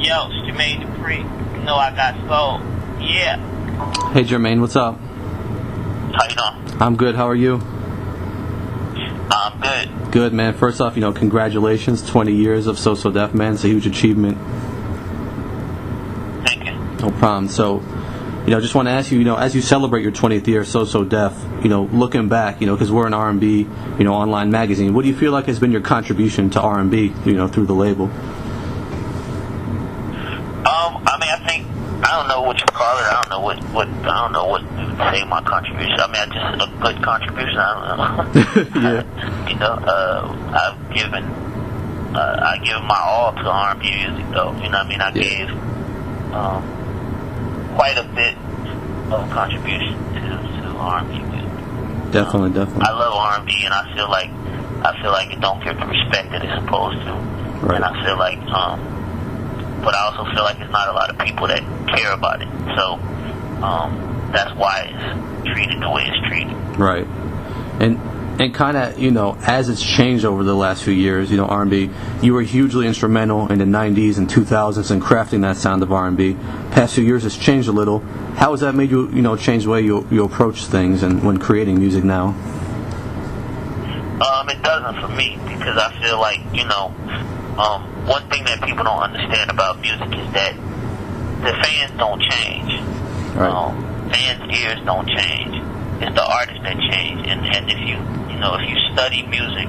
Yo, it's Jermaine Dupri. You know I got soul. Yeah. Hey Jermaine, what's up? How you doing? I'm good. How are you? I'm good. Good, man. First off, congratulations. 20 years of So Def, man. It's a huge achievement. Thank you. No problem. So, just want to ask you, as you celebrate your 20th year So Def, looking back, because we're an R&B, online magazine, what do you feel like has been your contribution to R&B, through the label? I don't know what you call it. I don't know what to say my contribution. I just a good contribution. I don't know. Yeah. I've given my all to R&B music, though. I gave quite a bit of contribution to R&B music. Definitely. I love R&B, and I feel like it don't get the respect that it's supposed to. Right. And I feel like, but I also feel like there's not a lot of people that care about it. So that's why it's treated the way it's treated. Right. And kind of, as it's changed over the last few years, R&B, you were hugely instrumental in the 90s and 2000s in crafting that sound of R&B. Past few years, it's changed a little. How has that made you, change the way you approach things and when creating music now? It doesn't for me, because I feel like, one thing that people don't understand about music is that the fans don't change. Right. Fans' ears don't change. It's the artists that change. And if you study music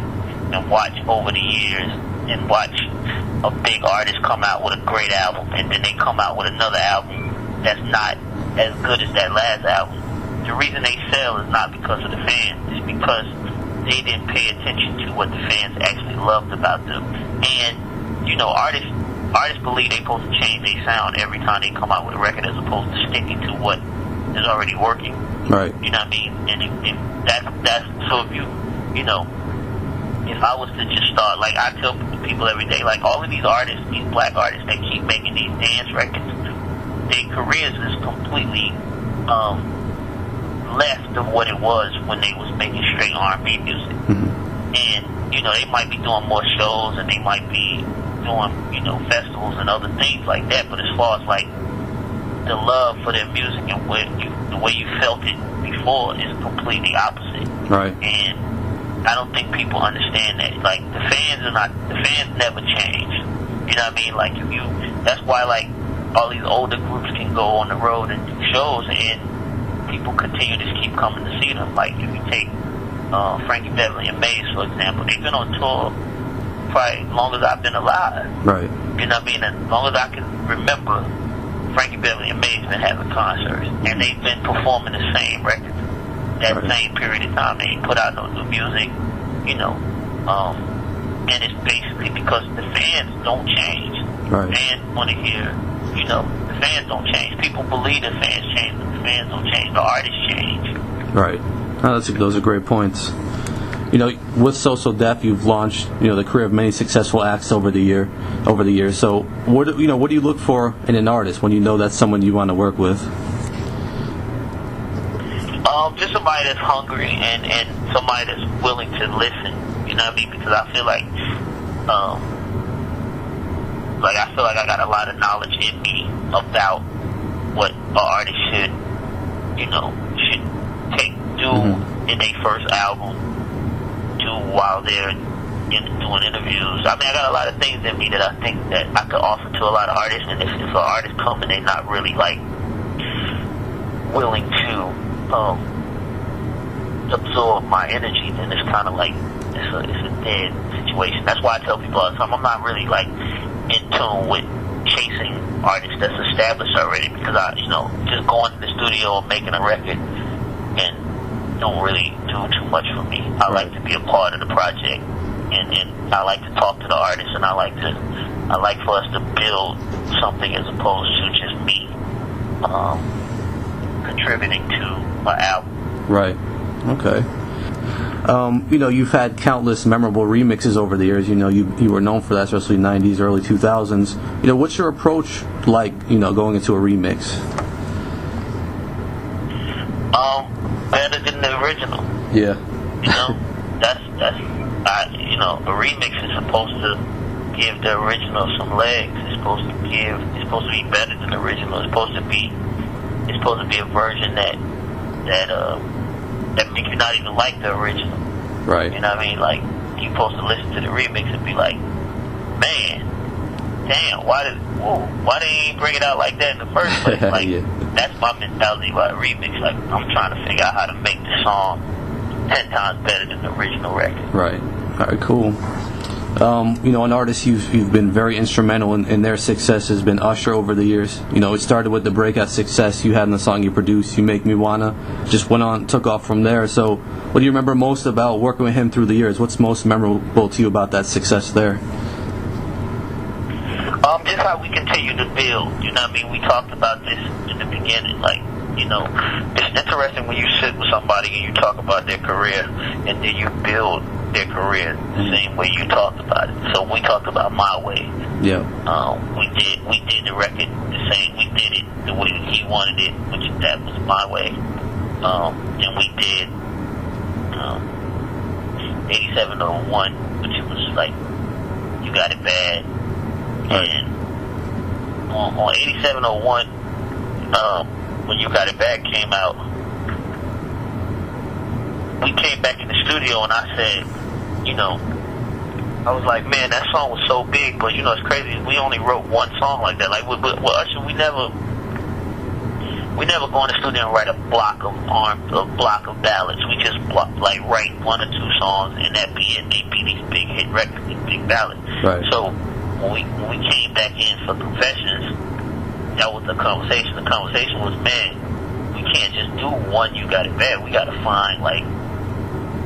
and watch over the years and watch a big artist come out with a great album and then they come out with another album that's not as good as that last album, the reason they sell is not because of the fans. It's because they didn't pay attention to what the fans actually loved about them. And artists believe they're supposed to change their sound every time they come out with a record, as opposed to sticking to what is already working. Right. You know what I mean? And if that's so. If I was to just start, like I tell people every day, like all of these artists, these black artists that keep making these dance records, their careers is completely left of what it was when they was making straight R&B music. Mm-hmm. And they might be doing more shows and they might be doing festivals and other things like that, but as far as like the love for their music and the way you felt it before is completely opposite. Right. And I don't think people understand that. Like the fans never change. You know what I mean? Like that's why like all these older groups can go on the road and do shows and people continue to keep coming to see them. Like if you take Frankie Beverly and Maze, for example, they've been on tour probably as long as I've been alive. Right. You know what I mean? As long as I can remember, Frankie Beverly and Maze been having concerts, and they've been performing the same records that same period of time. They ain't put out no new music, and it's basically because the fans don't change. Right. Fans want to hear, the fans don't change. People believe the fans change, but the fans don't change. The artists change. Right. Oh, those are great points. With So Def, you've launched, the career of many successful acts over the years. So, what do you look for in an artist when you know that's someone you want to work with? Just somebody that's hungry and somebody that's willing to listen. You know what I mean? Because I feel like I got a lot of knowledge in me about what an artist should do Mm-hmm. in their first album, do while they're doing interviews. I mean, I got a lot of things in me that I think that I could offer to a lot of artists, and if an artist come and they're not really like willing to absorb my energy, then it's kind of like it's a dead situation. That's why I tell people all the time, I'm not really like in tune with chasing artists that's established already, because I just going to the studio and making a record and don't really do too much for me. I like to be a part of the project, and I like to talk to the artists, and I like for us to build something as opposed to just me contributing to an album. Right. Okay. You've had countless memorable remixes over the years. You were known for that, especially 90s, early 2000s. What's your approach like, going into a remix? Better than the original. Yeah. A remix is supposed to give the original some legs. It's supposed to give. It's supposed to be better than the original. It's supposed to be a version that make you not even like the original. Right. You know what I mean? Like, you're supposed to listen to the remix and be like, man, damn, why they ain't bring it out like that in the first place? Like, yeah. That's my mentality about a remix. Like, I'm trying to figure out how to make the song 10 times better than the original record. Right. All right, cool. An artist you've been very instrumental in their success has been Usher over the years. It started with the breakout success you had in the song you produced, You Make Me Wanna. Just went on, took off from there. So what do you remember most about working with him through the years? What's most memorable to you about that success there? Just how we continue to build. You know what I mean? We talked about this in the beginning. Like, it's interesting when you sit with somebody and you talk about their career and then you build their career the same way you talked about it. So we talked about My Way. Yeah. We did the record the same. We did it the way he wanted it, which that was My Way. And we did 8701, which was like You Got It Bad. Right. And on 8701, when You Got It Bad came out, we came back in the studio and I said, I was like, man, that song was so big, but it's crazy. We only wrote one song like that. Like with Usher, we never go in the studio and write a block of ballads. We just write one or two songs and that be it. They be these big hit records, these big ballads. Right. So when we came back in for Confessions, that was the conversation. The conversation was, man, we can't just do one You Got It Bad. We got to find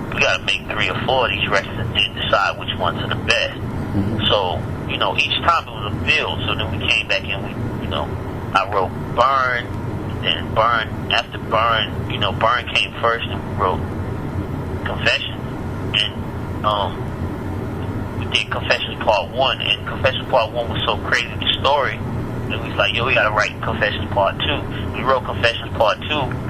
we got to make 3 or 4 of these records and then decide which ones are the best. Mm-hmm. So, each time it was a build. So then we came back and I wrote Burn, then after Burn, Burn came first and we wrote Confessions. And, we did Confessions Part 1, and Confessions Part 1 was so crazy, the story, and we was like, we got to write Confessions Part 2. We wrote Confessions Part 2.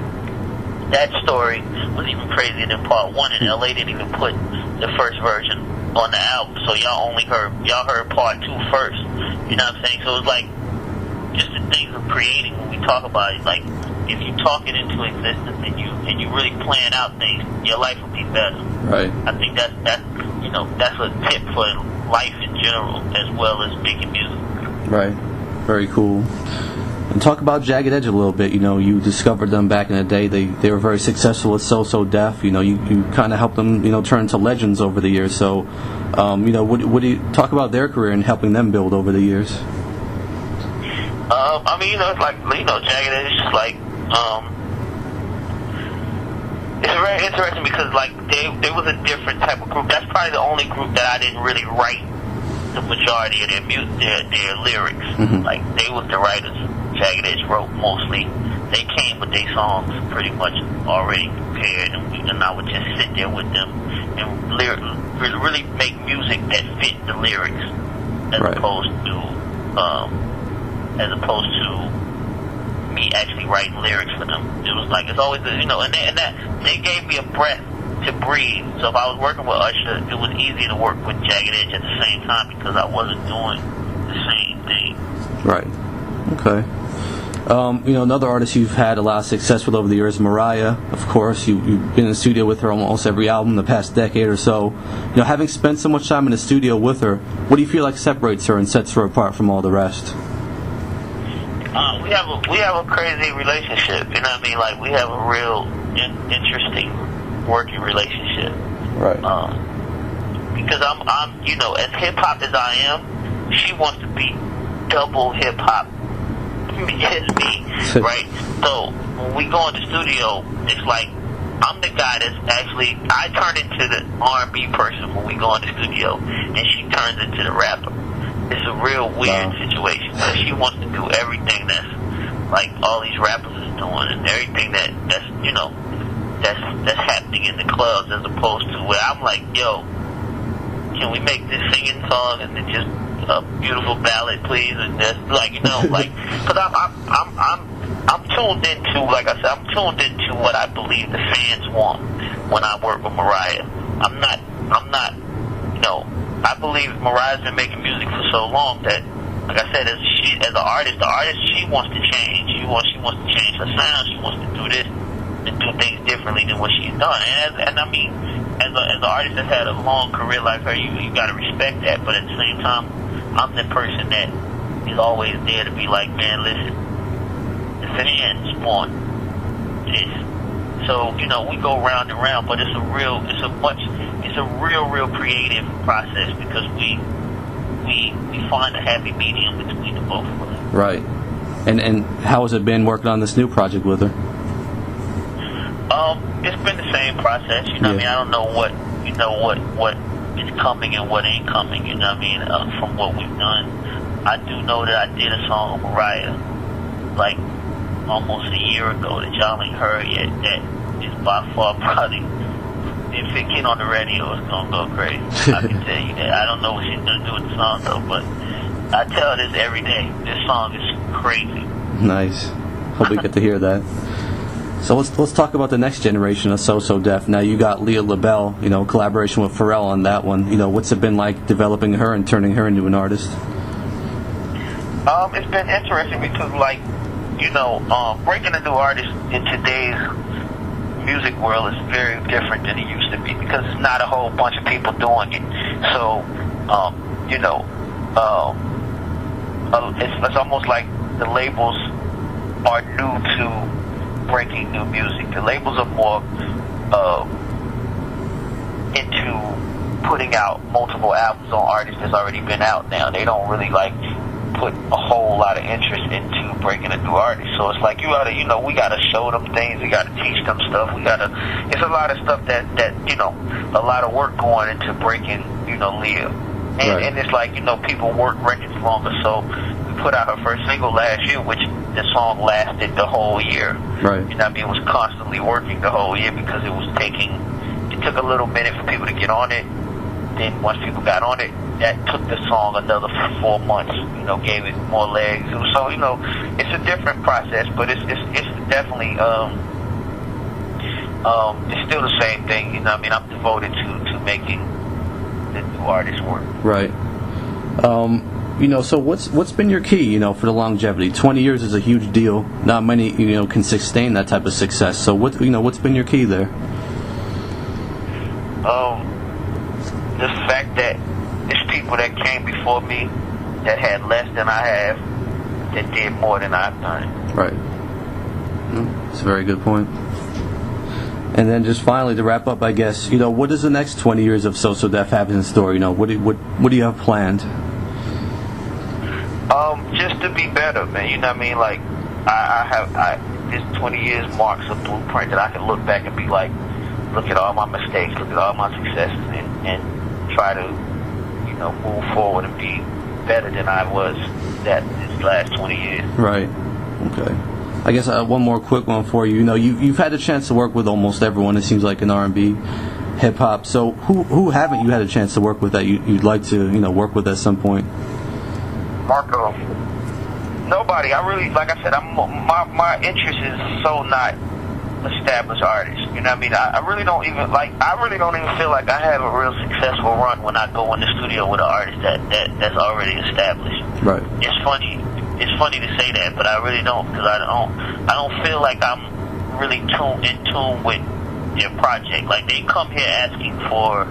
That story was even crazier than Part 1, and LA didn't even put the first version on the album, so y'all heard Part 2 first. You know what I'm saying? So it was like, just the things of creating when we talk about it, like, if you talk it into existence and you really plan out things, your life will be better. Right. I think that's a tip for life in general as well as making music. Right. Very cool. And talk about Jagged Edge a little bit. You discovered them back in the day. They were very successful with So Def. You kind of helped them, turn into legends over the years. So, what do you talk about their career and helping them build over the years? It's like, Jagged Edge is like, it's very interesting because, like, they was a different type of group. That's probably the only group that I didn't really write the majority of their lyrics. Mm-hmm. Like, they was the writers. Jagged Edge wrote mostly. They came with their songs pretty much already prepared, and I would just sit there with them and really make music that fit the lyrics, as right. opposed to me actually writing lyrics for them. It was like, it's always and that they gave me a breath to breathe. So if I was working with Usher, it was easy to work with Jagged Edge at the same time because I wasn't doing the same thing. Right. Okay. Another artist you've had a lot of success with over the years, Mariah. Of course, you've been in the studio with her almost every album the past decade or so. Having spent so much time in the studio with her, what do you feel like separates her and sets her apart from all the rest? We have a crazy relationship. You know what I mean? Like, we have a real interesting working relationship. Right. Because I'm as hip hop as I am, she wants to be double hip hop as me, right? So when we go in the studio, it's like I'm the guy that's actually, I turn into the R&B person when we go in the studio, and she turns into the rapper. It's a real weird situation. So she wants to do everything that's like all these rappers is doing, and everything that's happening in the clubs, as opposed to where I'm like, yo, can we make this singing song and then just a beautiful ballad, please? And just like, like, because I'm tuned into, like I said, I'm tuned into what I believe the fans want when I work with Mariah. I'm not, I believe Mariah's been making music for so long that like I said, as an artist, the artist, she wants to change. She wants to change her sound. She wants to do this and do things differently than what she's done. And I mean, as an artist that's had a long career like her, you got to respect that. But at the same time, I'm the person that is always there to be like, man, listen, the fan spawned this. So, you know, we go round and round, but it's a real creative process because we find a happy medium between the both of us. Right. And how has it been working on this new project with her? It's been the same process, you know what I mean? I don't know what is coming and what ain't coming, you know what I mean, from what we've done. I do know that I did a song with Mariah like almost a year ago that y'all ain't heard yet. That is by far probably, if it get on the radio, it's gonna go crazy. I can tell you that. I don't know what she's gonna do with the song though, but I tell her this every day. This song is crazy. Nice. Hope we get to hear that. So let's talk about the next generation of So Def. Now you got Leah LaBelle, you know, collaboration with Pharrell on that one. You know, what's it been like developing her and turning her into an artist? It's been interesting because, like, you know, breaking a new artist in today's music world is very different than it used to be because it's not a whole bunch of people doing it. So, you know, it's almost like the labels are new to breaking new music. The labels are more into putting out multiple albums on artists that's already been out now. They don't really like put a whole lot of interest into breaking a new artist. So it's like we gotta show them things, we gotta teach them stuff, it's a lot of stuff that you know, a lot of work going into breaking, you know, Leah. And it's like, you know, people work records longer, so we put out her first single last year, which the song lasted the whole year. Right. You know what I mean? It was constantly working the whole year because it took a little minute for people to get on it. Then once people got on it, that took the song another 4 months, you know, gave it more legs. So, you know, it's a different process, but it's definitely, it's still the same thing, you know what I mean? I'm devoted to making the new artist work. Right. You know, so what's been your key, you know, for the longevity? 20 years is a huge deal. Not many, you know, can sustain that type of success. So what's been your key there? The fact that there's people that came before me that had less than I have that did more than I've done. Right. That's a very good point. And then just finally to wrap up, I guess, you know, what does the next 20 years of So Def have in store? You know, what do you have planned? Just to be better, man. You know what I mean? Like, this 20 years marks a blueprint that I can look back and be like, look at all my mistakes, look at all my successes, and try to, you know, move forward and be better than I was this last 20 years. Right. Okay. I guess one more quick one for you. You know, you've had a chance to work with almost everyone, it seems like, in R&B, hip-hop. So who haven't you had a chance to work with that you'd like to, you know, work with at some point? Marco. Nobody. I really, like I said, my interest is so not established artists. You know what I mean? I really don't even feel like I have a real successful run when I go in the studio with an artist that's already established. Right. It's funny to say that, but I really don't, because I don't feel like I'm really in tune with their project. Like, they come here asking for,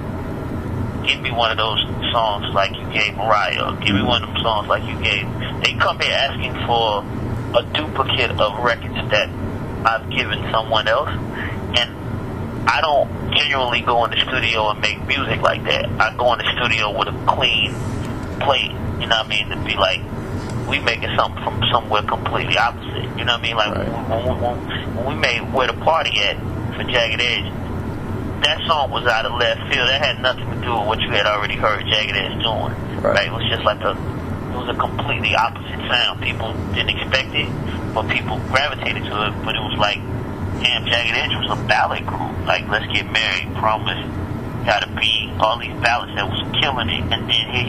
give me one of those songs like you gave Mariah, or give me one of them songs like you gave. They come here asking for a duplicate of records that I've given someone else, and I don't genuinely go in the studio and make music like that. I go in the studio with a clean plate, you know what I mean, to be like, we making something from somewhere completely opposite, you know what I mean? Like, right. when we made Where the Party At for Jagged Edge, that song was out of left field. That had nothing to do with what you had already heard Jagged Edge doing. Right? It was just like it was a completely opposite sound. People didn't expect it, but people gravitated to it. But it was like, damn, Jagged Edge was a ballad group. Like, Let's Get Married, Promise, Gotta Be, all these ballads that was killing it. And then here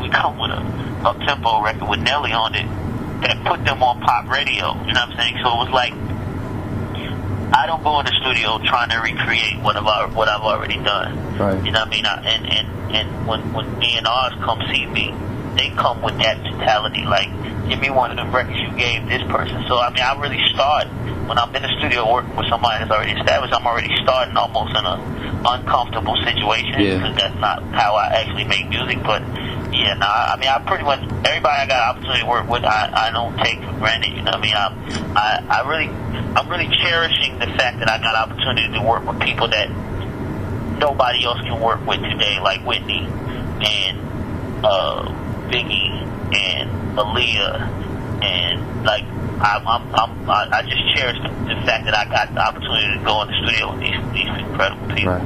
we come with a up-tempo record with Nelly on it that put them on pop radio. You know what I'm saying? So it was like, I don't go in the studio trying to recreate what I've already done. Right. You know what I mean? And when me and Oz come see me, they come with that mentality. Like, give me one of the records you gave this person. So I mean, I really start when I'm in the studio working with somebody that's already established. I'm already starting almost in a uncomfortable situation because that's not how I actually make music. But yeah, I mean, I pretty much everybody I got an opportunity to work with, I don't take for granted. You know what I mean? I'm really cherishing the fact that I got an opportunity to work with people that nobody else can work with today, like Whitney and Biggie and Aaliyah, and like I just cherish the fact that I got the opportunity to go in the studio with these incredible people. Right.